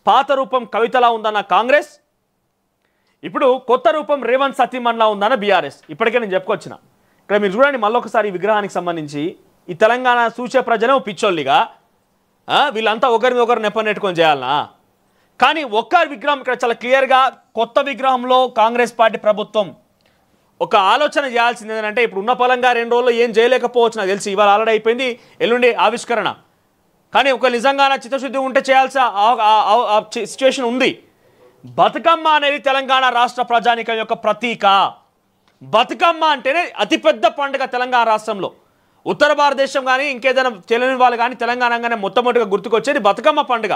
పాత రూపం కవితలా ఉందన్న కాంగ్రెస్, ఇప్పుడు కొత్త రూపం రేవంత్ సతీమణిలా ఉందన్న బీఆర్ఎస్. ఇప్పటికే నేను చెప్పుకొచ్చిన. ఇక్కడ మీరు చూడండి మళ్ళొకసారి ఈ విగ్రహానికి సంబంధించి ఈ తెలంగాణ సూచే ప్రజలు పిచ్చోళ్ళిగా వీళ్ళంతా ఒకరిని ఒకరు నెప్పనెట్టుకొని చేయాలనా? కానీ ఒక్క విగ్రహం ఇక్కడ చాలా క్లియర్గా కొత్త విగ్రహంలో కాంగ్రెస్ పార్టీ ప్రభుత్వం ఒక ఆలోచన చేయాల్సింది ఏంటంటే, ఇప్పుడు ఉన్న పలంగా 2 రోజుల్లో ఏం చేయలేకపోవచ్చు నాకు తెలిసి. ఇవాళ ఆల్రెడీ అయిపోయింది, ఎల్లుండి ఆవిష్కరణ. కానీ ఒక నిజంగా చిత్తశుద్ధి ఉంటే చేయాల్సిన సిచ్యువేషన్ ఉంది. బతుకమ్మ అనేది తెలంగాణ రాష్ట్ర ప్రజానికం యొక్క ప్రతీక. బతుకమ్మ అంటేనే అతిపెద్ద పండుగ తెలంగాణ రాష్ట్రంలో. ఉత్తర భారతదేశం కానీ ఇంకేదైనా తెలియని వాళ్ళు కానీ తెలంగాణగానే మొట్టమొదటిగా గుర్తుకొచ్చేది బతుకమ్మ పండుగ.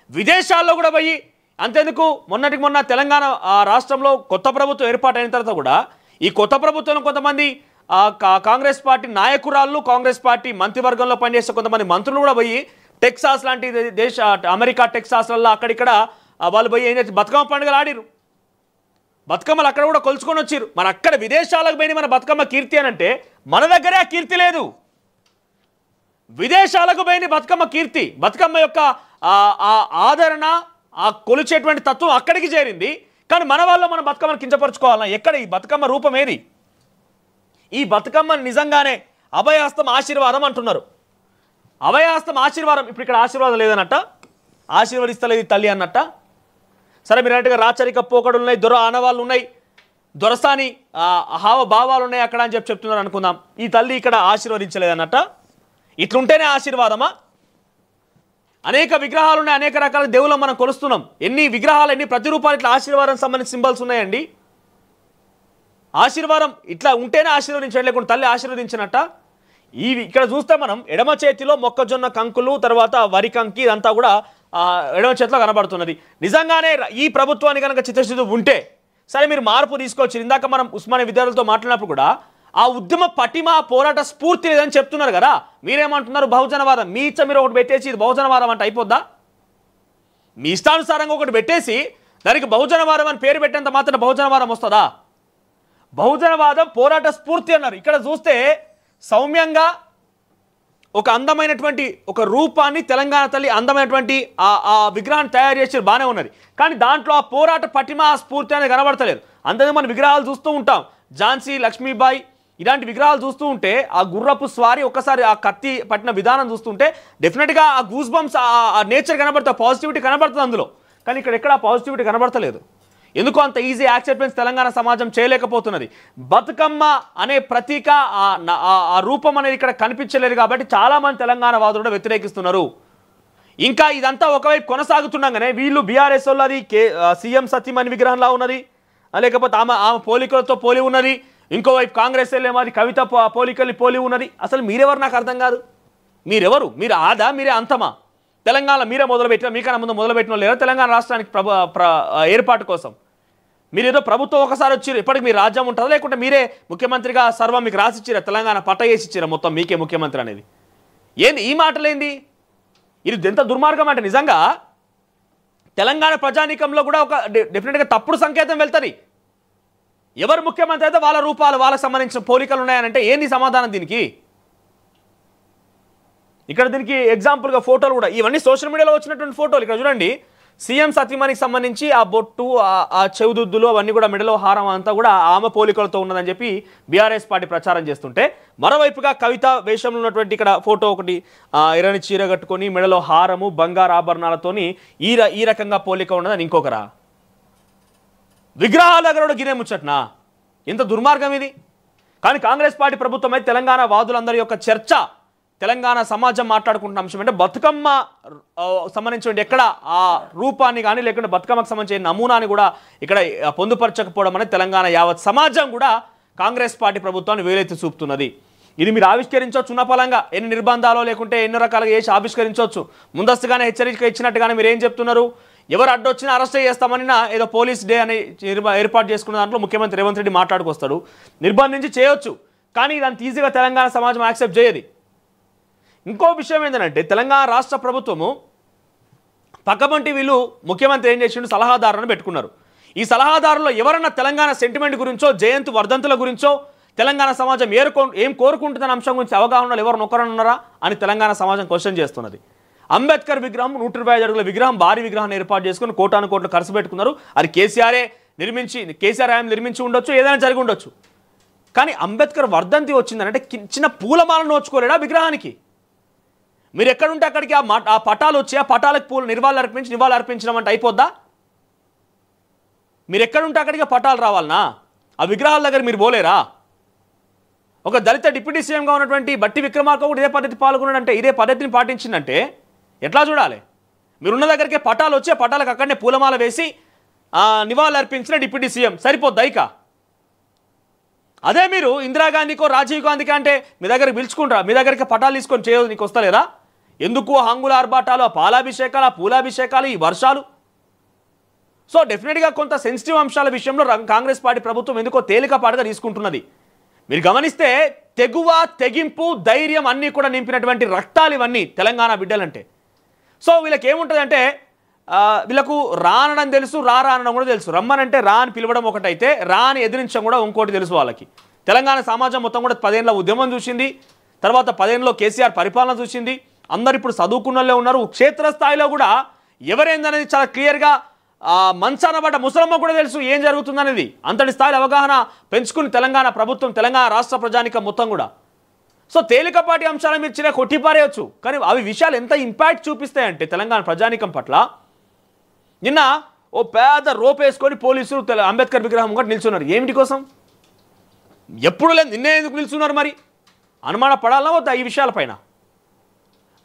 విదేశాల్లో కూడా పోయి అంతేందుకు మొన్నటికి మొన్న తెలంగాణ రాష్ట్రంలో కొత్త ప్రభుత్వం ఏర్పాటైన తర్వాత కూడా ఈ కొత్త ప్రభుత్వంలో కొంతమంది కాంగ్రెస్ పార్టీ నాయకురాళ్ళు, కాంగ్రెస్ పార్టీ మంత్రివర్గంలో పనిచేసే కొంతమంది మంత్రులు కూడా పోయి టెక్సాస్ లాంటి అమెరికా టెక్సాస్లలో అక్కడిక్కడ వాళ్ళు పోయి ఏం చేసి బతుకమ్మ పండుగలు ఆడిరు. బతుకమ్మలు అక్కడ కూడా కొలుచుకొని వచ్చిరు. మరి అక్కడ విదేశాలకు పోయి మన బతుకమ్మ కీర్తి అని అంటే మన దగ్గరే ఆ కీర్తి లేదు. విదేశాలకు పోయిన బతుకమ్మ కీర్తి, బతుకమ్మ యొక్క ఆదరణ, ఆ కొలిచేటువంటి తత్వం అక్కడికి చేరింది. కానీ మన వాళ్ళు మన బతుకమ్మను కించపరుచుకోవాలన్నా ఎక్కడ ఈ బతుకమ్మ రూపం ఏది? ఈ బతుకమ్మ నిజంగానే అభయహస్తం ఆశీర్వాదం అంటున్నారు. అభయహస్తం ఆశీర్వాదం, ఇప్పుడు ఇక్కడ ఆశీర్వాదం లేదన్నట్ట, ఆశీర్వదిస్తలేదు తల్లి అన్నట్ట. సరే మీరు అన్నట్టుగా రాచరిక పోకడులు ఉన్నాయి, దొర ఆనవాళ్ళు ఉన్నాయి, దొరసాని హావభావాలు ఉన్నాయి అక్కడ అని చెప్తున్నారు అనుకుందాం. ఈ తల్లి ఇక్కడ ఆశీర్వదించలేదన్నట్ట. ఇట్లుంటేనే ఆశీర్వాదమా? అనేక విగ్రహాలు ఉన్నాయి, అనేక రకాల దేవుళ్ళం మనం కొలుస్తున్నాం. ఎన్ని విగ్రహాలు, ఎన్ని ప్రతిరూపాలు ఇట్లా ఆశీర్వాదం సంబంధించిన సింబల్స్ ఉన్నాయండి. ఆశీర్వాదం ఇట్లా ఉంటేనే ఆశీర్వదించండి, లేకుంటే తల్లి ఆశీర్వదించినట్ట. ఇక్కడ చూస్తే మనం ఎడమ చేతిలో మొక్కజొన్న కంకులు, తర్వాత వరి కంకి, ఇదంతా కూడా ఎడమ చేతిలో కనబడుతున్నది. నిజంగానే ఈ ప్రభుత్వానికి కనుక చిత్తశుద్ధి ఉంటే సరే మీరు మార్పు తీసుకొచ్చి, ఇందాక మనం ఉస్మానియా విద్యార్థులతో మాట్లాడినప్పుడు కూడా ఆ ఉద్యమ పటిమ పోరాట స్ఫూర్తి లేదని చెప్తున్నారు కదా. మీరేమంటున్నారు? బహుజనవాదం. మీ ఇచ్చ మీరు ఒకటి పెట్టేసి ఇది బహుజనవాదం అంటే అయిపోద్దా? మీ ఇష్టానుసారంగా ఒకటి పెట్టేసి దానికి బహుజనవాదం అని పేరు పెట్టేంత మాత్రం బహుజనవాదం వస్తుందా? బహుజనవాదం పోరాట స్ఫూర్తి అన్నారు. ఇక్కడ చూస్తే సౌమ్యంగా ఒక అందమైనటువంటి ఒక రూపాన్ని తెలంగాణ తల్లి అందమైనటువంటి ఆ విగ్రహాన్ని తయారు చేసి బాగానే ఉన్నది. కానీ దాంట్లో ఆ పోరాట పటిమ స్ఫూర్తి అనేది కనబడతలేదు. అంతేగా మనం విగ్రహాలు చూస్తూ ఉంటాం, ఝాన్సీ లక్ష్మీబాయి ఇలాంటి విగ్రహాలు చూస్తూ ఉంటే ఆ గుర్రపు స్వారీ ఒక్కసారి ఆ కత్తి పట్టిన విధానం చూస్తుంటే డెఫినెట్గా ఆ గూస్ బంప్స్ ఆ నేచర్ కనబడుతుంది, పాజిటివిటీ కనబడుతుంది అందులో. కానీ ఇక్కడ ఎక్కడ పాజిటివిటీ కనబడతలేదు. ఎందుకు అంత ఈజీ యాక్సెప్టెన్స్ తెలంగాణ సమాజం చేయలేకపోతున్నది? బతుకమ్మ అనే ప్రతీక ఆ రూపం అనేది ఇక్కడ కనిపించలేదు కాబట్టి చాలామంది తెలంగాణ వాదులు కూడా వ్యతిరేకిస్తున్నారు. ఇంకా ఇదంతా ఒకవైపు కొనసాగుతుండగానే వీళ్ళు బీఆర్ఎస్ వాళ్ళు అది సీఎం సతీమణి విగ్రహంలా ఉన్నది, లేకపోతే ఆమె పోలికలతో పోలి ఉన్నది, ఇంకోవైపు కాంగ్రెస్ వెళ్ళేమో అది కవిత పోలికల్ని పోలి ఉన్నది. అసలు మీరెవరు నాకు అర్థం కాదు. మీరెవరు? మీరు ఆదా మీరే అంతమా? తెలంగాణ మీరే మొదలుపెట్టిన, మీకన్నా ముందు మొదలుపెట్టిన లేదా తెలంగాణ రాష్ట్రానికి ఏర్పాటు కోసం మీరు ఏదో ప్రభుత్వం ఒకసారి వచ్చారు, ఇప్పటికి మీ రాజ్యం ఉంటుందా? లేకుంటే మీరే ముఖ్యమంత్రిగా సర్వం మీకు రాసిచ్చిరా, తెలంగాణ పట్ట వేసి ఇచ్చిరా మొత్తం మీకే ముఖ్యమంత్రి అనేది? ఏంది ఈ మాటలేంది? ఇది ఎంత దుర్మార్గం అంటే నిజంగా తెలంగాణ ప్రజానీకంలో కూడా ఒక డెఫినెట్గా తప్పుడు సంకేతం వెళ్తుంది. ఎవరు ముఖ్యమంత్రి అయితే వాళ్ళ రూపాలు, వాళ్ళకి సంబంధించిన పోలికలు ఉన్నాయనంటే ఏంది సమాధానం దీనికి? ఇక్కడ దీనికి ఎగ్జాంపుల్గా ఫోటోలు కూడా, ఇవన్నీ సోషల్ మీడియాలో వచ్చినటువంటి ఫోటోలు. ఇక్కడ చూడండి, సీఎం సతీమణికి సంబంధించి ఆ బొట్టు, ఆ చెవుదుద్దులు, అవన్నీ కూడా మెడలో హారం అంతా కూడా ఆమె పోలికలతో ఉన్నదని చెప్పి బీఆర్ఎస్ పార్టీ ప్రచారం చేస్తుంటే, మరోవైపుగా కవిత వేషంలో ఉన్నటువంటి ఇక్కడ ఫోటో ఒకటి ఎర్రని చీర కట్టుకొని మెడలో హారము, బంగారు ఆభరణాలతోని ఈ రకంగా పోలిక ఉన్నదని ఇంకొకరా? విగ్రహాల దగ్గర కూడా గినే ముచ్చట్నా? ఎంత దుర్మార్గం ఇది! కానీ కాంగ్రెస్ పార్టీ ప్రభుత్వం అయితే తెలంగాణ వాదులందరి యొక్క చర్చ, తెలంగాణ సమాజం మాట్లాడుకుంటున్న అంశం అంటే బతుకమ్మ సంబంధించిన ఎక్కడ ఆ రూపాన్ని కానీ లేకుంటే బతుకమ్మకు సంబంధించిన నమూనాని కూడా ఇక్కడ పొందుపరచకపోవడం అనేది తెలంగాణ యావత్ సమాజం కూడా కాంగ్రెస్ పార్టీ ప్రభుత్వాన్ని వేలెత్తి చూపుతున్నది. ఇది మీరు ఆవిష్కరించవచ్చు ఉన్నపలంగా, ఎన్ని నిర్బంధాలు లేకుంటే ఎన్నో రకాలుగా చేసి ఆవిష్కరించవచ్చు. ముందస్తుగానే హెచ్చరిక ఇచ్చినట్టుగానే మీరు ఏం చెప్తున్నారు? ఎవరు అడ్డొచ్చినా అరెస్ట్ చేస్తామని ఏదో పోలీస్ డే అని ఏర్పాటు చేసుకున్న దాంట్లో ముఖ్యమంత్రి రేవంత్ రెడ్డి మాట్లాడుకొస్తాడు. నిర్బంధించి చేయొచ్చు, కానీ ఇదంత ఈజీగా తెలంగాణ సమాజం యాక్సెప్ట్ చేయదు. ఇంకో విషయం ఏంటంటే తెలంగాణ రాష్ట్ర ప్రభుత్వము పక్కబంటి వీళ్ళు ముఖ్యమంత్రి ఏం చేసిండు, సలహాదారులను పెట్టుకున్నారు. ఈ సలహాదారులో ఎవరన్నా తెలంగాణ సెంటిమెంట్ గురించో, జయంతి వర్ధంతుల గురించో, తెలంగాణ సమాజం ఏం కోరుకుంటుందన్న అంశం గురించి అవగాహనలు ఎవరినొకరన్నారా అని తెలంగాణ సమాజం క్వశ్చన్ చేస్తున్నది. అంబేద్కర్ విగ్రహం 125 అడుగుల విగ్రహం, భారీ విగ్రహాన్ని ఏర్పాటు చేసుకుని కోటాను కోట్లు ఖర్చు పెట్టుకున్నారు. అది కేసీఆర్ హయాం నిర్మించి ఉండొచ్చు, ఏదైనా జరిగి ఉండొచ్చు. కానీ అంబేద్కర్ వర్ధంతి వచ్చిందనంటే చిన్న పూలమాలను నోచుకోలేడా విగ్రహానికి? మీరు ఎక్కడుంటే అక్కడికి ఆ పటాలు వచ్చి ఆ పటాలకు నివాళులు అర్పించడం అంటే అయిపోద్దా? మీరు ఎక్కడుంటే అక్కడికి పటాలు రావాలనా? ఆ విగ్రహాల దగ్గర మీరు పోలేరా? ఒక దళిత డిప్యూటీ సీఎంగా ఉన్నటువంటి బట్టి విక్రమార్క కూడా ఇదే పద్ధతి పాల్గొన్నాడంటే, ఇదే పద్ధతిని పాటించిందంటే ఎట్లా చూడాలి? మీరున్న దగ్గరికే పటాలు వచ్చి ఆ పటాలకు అక్కడనే పూలమాల వేసి నివాళులు అర్పించిన డిప్యూటీ సీఎం సరిపోద్దా ఇక? అదే మీరు ఇందిరాగాంధీకో రాజీవ్ గాంధీకి అంటే మీ దగ్గరికి పిలుచుకుంటారా? మీ దగ్గరికి పటాలు తీసుకొని చేయదు, నీకు వస్తలేదా? ఎందుకు హంగుల ఆర్భాటాలు, ఆ పాలాభిషేకాలు, ఆ పూలాభిషేకాలు, ఈ వర్షాలు? సో డెఫినెట్గా కొంత సెన్సిటివ్ అంశాల విషయంలో కాంగ్రెస్ పార్టీ ప్రభుత్వం ఎందుకో తేలికపాటుగా తీసుకుంటున్నది. మీరు గమనిస్తే తెగువ, తెగింపు, ధైర్యం అన్నీ కూడా నింపినటువంటి రక్తాలు ఇవన్నీ తెలంగాణ బిడ్డలంటే. సో వీళ్ళకి ఏముంటుందంటే వీళ్ళకు రానడం తెలుసు, రానడం కూడా తెలుసు. రమ్మనంటే రా అని పిలవడం ఒకటైతే, రా అని ఎదిరించడం కూడా ఇంకోటి తెలుసు వాళ్ళకి. తెలంగాణ సమాజం మొత్తం కూడా 10 ఏళ్ళ ఉద్యమం చూసింది, తర్వాత 10 ఏళ్ళలో కేసీఆర్ పరిపాలన చూసింది. అందరు ఇప్పుడు చదువుకున్నోళ్ళే ఉన్నారు. క్షేత్రస్థాయిలో కూడా ఎవరైందనేది చాలా క్లియర్గా మంచాన పడ్డ ముసలమ్మ కూడా తెలుసు ఏం జరుగుతుందనేది. అంతటి స్థాయిలో అవగాహన పెంచుకుని తెలంగాణ ప్రభుత్వం, తెలంగాణ రాష్ట్ర ప్రజానికం మొత్తం కూడా. సో తేలికపాటి అంశాల మీద చిన్న కొట్టిపారేయచ్చు, కానీ అవి విషయాలు ఎంత ఇంపాక్ట్ చూపిస్తాయంటే తెలంగాణ ప్రజానికం పట్ల. నిన్న ఓ పెద్ద రోప్ వేసుకొని పోలీసులు అంబేద్కర్ విగ్రహం కూడా నిల్చున్నారు. ఏమిటి కోసం? ఎప్పుడు లేదు, నిన్నే ఎందుకు నిల్చున్నారు? మరి అనుమాన పడాలా వద్దా ఈ విషయాలపైన?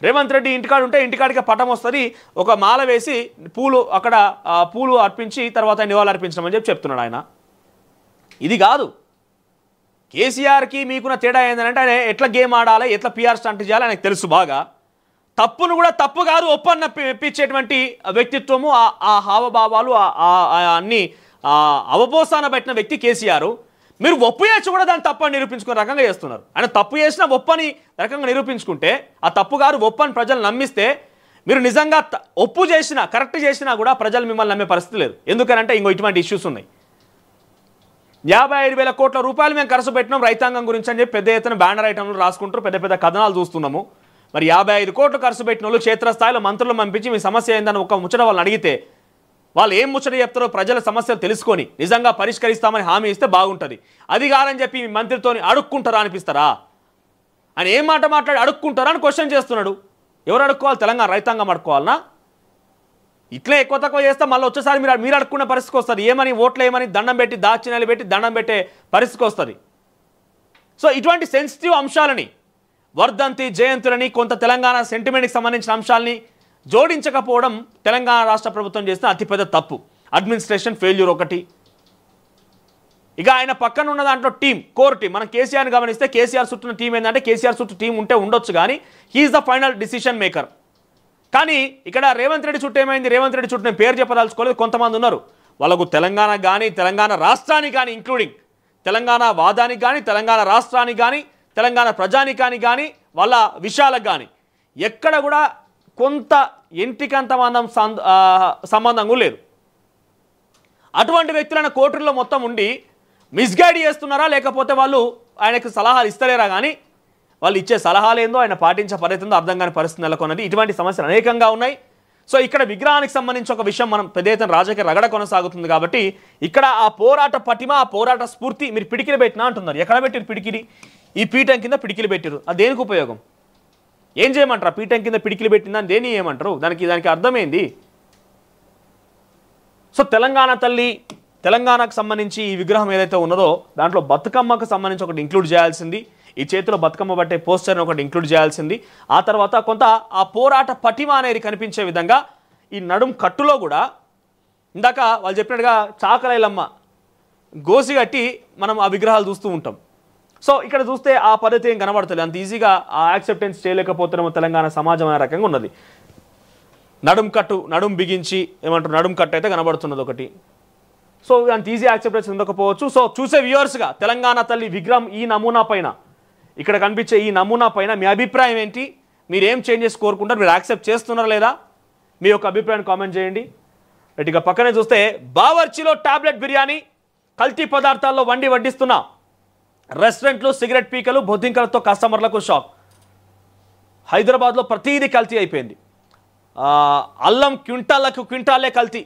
రేవంత్ రెడ్డి ఇంటికాడు ఉంటే ఇంటికాడికి పటం వస్తుంది, ఒక మాల వేసి పూలు అర్పించి తర్వాత నివాళులు అర్పించమని చెప్తున్నాడు ఆయన. ఇది కాదు. కేసీఆర్కి మీకున్న తేడా ఏంటంటే ఆయన ఎట్లా గేమ్ ఆడాలి, ఎట్లా పిఆర్ స్టంట్ చేయాలి ఆయనకు తెలుసు బాగా. తప్పును కూడా తప్పు కాదు ఒప్పన్నప్పించేటువంటి వ్యక్తిత్వము, ఆ హావభావాలు అన్ని అవపోసాన పెట్టిన వ్యక్తి కేసీఆర్. మీరు ఒప్పు చేసి కూడా దాన్ని తప్పని నిరూపించుకునే రకంగా చేస్తున్నారు. ఆయన తప్పు చేసినా ఒప్పని రకంగా నిరూపించుకుంటే, ఆ తప్పు గారు ఒప్పని ప్రజలు నమ్మిస్తే, మీరు నిజంగా ఒప్పు చేసినా కరెక్ట్ చేసినా కూడా ప్రజలు మిమ్మల్ని నమ్మే పరిస్థితి లేదు. ఎందుకనంటే ఇంకో ఇటువంటి ఇష్యూస్ ఉన్నాయి. 55,000 కోట్ల రూపాయలు మేము ఖర్చు పెట్టినాం రైతాంగం గురించి అని చెప్పి పెద్ద ఎత్తున బ్యానర్ ఐటమ్లు రాసుకుంటారు, పెద్ద పెద్ద కథనాలు చూస్తున్నాము. మరి 55 కోట్లు ఖర్చు పెట్టిన వాళ్ళు క్షేత్రస్థాయిలో మంత్రులు పంపించి మీ సమస్య ఏందని ఒక ముచ్చట వాళ్ళని అడిగితే వాళ్ళు ఏం ముచ్చట చెప్తారో ప్రజల సమస్యలు తెలుసుకొని నిజంగా పరిష్కరిస్తామని హామీ ఇస్తే బాగుంటుంది. అది కాదని చెప్పి మీ మంత్రితో అడుక్కుంటారా అనిపిస్తారా? ఆయన ఏం మాట మాట్లాడి అడుక్కుంటారా అని క్వశ్చన్ చేస్తున్నాడు. ఎవరు అడుక్కోవాలి? తెలంగాణ రైతాంగం అడుక్కోవాలనా? ఇట్లే ఎక్కువ తక్కువ చేస్తే మళ్ళీ వచ్చేసారి మీరు అడుక్కునే పరిస్థితికి వస్తుంది. ఏమని ఓట్లు ఏమని దండం పెట్టి దాచినాలు పెట్టి దండం పెట్టే పరిస్థితికి వస్తుంది. సో ఇటువంటి సెన్సిటివ్ అంశాలని, వర్ధంతి జయంతులని, కొంత తెలంగాణ సెంటిమెంట్కి సంబంధించిన అంశాలని జోడించకపోవడం తెలంగాణ రాష్ట్ర ప్రభుత్వం చేసిన అతిపెద్ద తప్పు. అడ్మినిస్ట్రేషన్ ఫెయిల్యూర్ ఒకటి. ఇక ఆయన పక్కన ఉన్న దాంట్లో కోర్ టీం, మనం కేసీఆర్ని గమనిస్తే కేసీఆర్ చుట్టూ టీం ఏంటంటే కేసీఆర్ చుట్టూ టీం ఉంటే ఉండొచ్చు, కానీ he is the final decision maker. కానీ ఇక్కడ రేవంత్ రెడ్డి చుట్టూ ఏమైంది? రేవంత్ రెడ్డి చుట్టూ నేను పేరు చెప్పదలుచుకోలేదు, కొంతమంది ఉన్నారు. వాళ్ళకు తెలంగాణ కానీ, తెలంగాణ రాష్ట్రానికి కానీ, ఇంక్లూడింగ్ తెలంగాణ వాదానికి కానీ, తెలంగాణ రాష్ట్రానికి కానీ, తెలంగాణ ప్రజానికానికి కానీ, వాళ్ళ విషయాలకు కానీ ఎక్కడ కూడా కొంత ఎంటికంత సంబంధం కూడా లేదు. అటువంటి వ్యక్తులైన కోర్టుల్లో మొత్తం ఉండి మిస్గైడ్ చేస్తున్నారా, లేకపోతే వాళ్ళు ఆయనకు సలహాలు ఇస్తలేరా? కానీ వాళ్ళు ఇచ్చే సలహాలు ఏందో, ఆయన పాటించే పరిస్థితి అర్థం కాని పరిస్థితి నెలకొన్నది. ఇటువంటి సమస్యలు అనేకంగా ఉన్నాయి. సో ఇక్కడ విగ్రహానికి సంబంధించి ఒక విషయం, మనం పెద్ద ఎత్తున రాజకీయ రగడ కొనసాగుతుంది కాబట్టి ఇక్కడ ఆ పోరాట పటిమ, ఆ పోరాట స్ఫూర్తి మీరు పిడికిలు పెట్టినా అంటున్నారు. ఎక్కడ పెట్టారు పిడికిలి? ఈ పీఠం కింద పిడికిలు పెట్టారు. అది దేనికి ఉపయోగం? ఏం చేయమంటారు? పీఠం కింద పిడికిలు పెట్టిందని దేని ఏమంటారు? దానికి అర్థమైంది. సో తెలంగాణ తల్లి, తెలంగాణకు సంబంధించి ఈ విగ్రహం ఏదైతే ఉన్నదో దాంట్లో బతుకమ్మకు సంబంధించి ఒకటి ఇంక్లూడ్ చేయాల్సింది, ఈ చేతిలో బతుకమ్మ పట్టే పోస్టర్ని ఒకటి ఇంక్లూడ్ చేయాల్సింది. ఆ తర్వాత కొంత ఆ పోరాట పటిమ అనేది కనిపించే విధంగా ఈ నడుం కట్టులో కూడా ఇందాక వాళ్ళు చెప్పినట్టుగా చాకలైలమ్మ గోసి కట్టి మనం ఆ విగ్రహాలు చూస్తూ ఉంటాం. సో ఇక్కడ చూస్తే ఆ పద్ధతి ఏం కనబడుతుంది, అంత ఈజీగా ఆ యాక్సెప్టెన్స్ చేయలేకపోతున్నాము తెలంగాణ సమాజం అనే రకంగా ఉన్నది. నడుం బిగించి ఏమంటారు, నడుం కట్టు అయితే కనబడుతున్నది ఒకటి. సో అంత ఈజీ యాక్సెప్టెన్స్ ఉండకపోవచ్చు. సో చూసే వ్యూవర్స్గా తెలంగాణ తల్లి విగ్రహం ఈ నమూనా పైన, ఇక్కడ కనిపించే ఈ నమూనా పైన మీ అభిప్రాయం ఏంటి? మీరు ఏం చేంజెస్ కోరుకుంటారు? మీరు యాక్సెప్ట్ చేస్తున్నారా లేదా? మీ యొక్క అభిప్రాయాన్ని కామెంట్ చేయండి. ఇక పక్కనే చూస్తే బావర్చిలో టాబ్లెట్ బిర్యానీ, కల్తీ పదార్థాల్లో వడ్డిస్తున్న రెస్టారెంట్లు సిగరెట్ పీకలు బొద్దింకలతో కస్టమర్లకు షాక్. హైదరాబాద్లో ప్రతిదీ కల్తీ అయిపోయింది. అల్లం క్వింటాలకు క్వింటాలే కల్తీ.